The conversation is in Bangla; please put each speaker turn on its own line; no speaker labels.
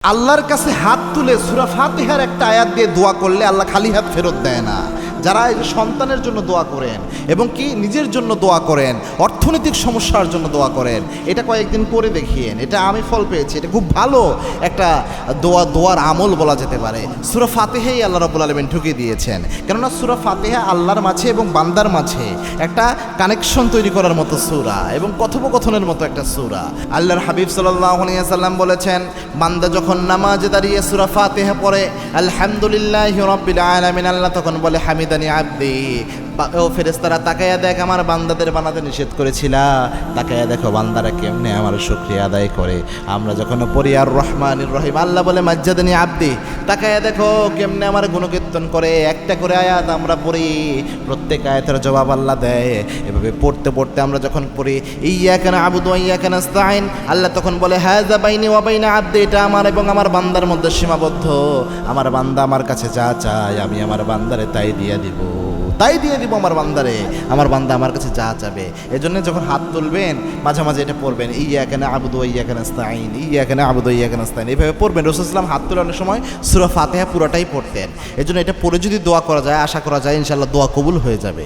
আল্লাহর কাছে হাত তুলে সূরা ফাতিহার একটা আয়াত দিয়ে দোয়া করলে আল্লাহ খালি হাত ফেরত দেয় না। যারা এই যে সন্তানের জন্য দোয়া করেন এবং কি নিজের জন্য দোয়া করেন, অর্থনৈতিক সমস্যার জন্য দোয়া করেন, এটা কয়েকদিন করে দেখিয়েন, এটা আমি ফল পেয়েছি, এটা খুব ভালো একটা দোয়ার আমল বলা যেতে পারে। সূরা ফাতিহাই আল্লাহ রাব্বুল আলামিন ঢুকিয়ে দিয়েছেন, কেননা সূরা ফাতিহা আল্লাহর মাঝে এবং বান্দার মাঝে একটা কানেকশন তৈরি করার মতো সূরা এবং কথোপকথনের মতো একটা সূরা। আল্লাহর হাবিব সাল্লাল্লাহু আলাইহি ওয়াসাল্লাম বলেছেন, বান্দা যখন নামাজে দাঁড়িয়ে সূরা ফাতিহা পড়ে আলহামদুলিল্লাহি রাব্বিল আলামিন, আল্লাহ তখন বলে হামিদানি আব্দি। ও ফেরেশতারা তাকায়া দেখ, আমার বান্দাদের বানাতে নিষেধ করেছিলা, তাকায়া দেখো বান্দারা কেমনে আমার শুকরিয়া আদায় করে। আমরা যখন পড়ি আর রহমানির রহিম, আল্লাহ বলে মাজ্জাদানি আব্দি, তাকায়া দেখো কেমনে আমার গুণকীর্তন করে। একটা করে আয়াত আমরা পড়ি, প্রত্যেক আয়াতের জবাব আল্লাহ দেয়। এভাবে পড়তে পড়তে আমরা যখন পড়ি ইয়্যাকা না'বুদু ওয়া ইয়্যাকা নাস্তাঈন, আল্লাহ তখন বলে হাযা বাইনি ওয়া বাইনা আব্দি, এটা আমার এবং আমার বান্দার মধ্যে সীমাবদ্ধ। আমার বান্দা আমার কাছে যা চায় আমি আমার বান্দারে তাই দিয়ে দিব, তাই দিয়ে দিব আমার বান্দারে। আমার বান্দা আমার কাছে যা চাবে। এজন্য যখন হাত তুলবেন মাঝে মাঝে এটা পড়বেন, ইয়্যাকা না'বুদু ওয়া ইয়্যাকা নাস্তাঈন, ইয়্যাকা না'বুদু ওয়া ইয়্যাকা নাস্তাঈন, এইভাবে পড়বেন। রাসূল সাল্লাল্লাহু আলাইহি ওয়াসাল্লাম হাত তোলানোর সময় সূরা ফাতিহা পুরোটাই পড়তেন। এজন্য এটা পড়ে যদি দোয়া করা যায়, আশা করা যায় ইনশাআল্লাহ দোয়া কবুল হয়ে যাবে।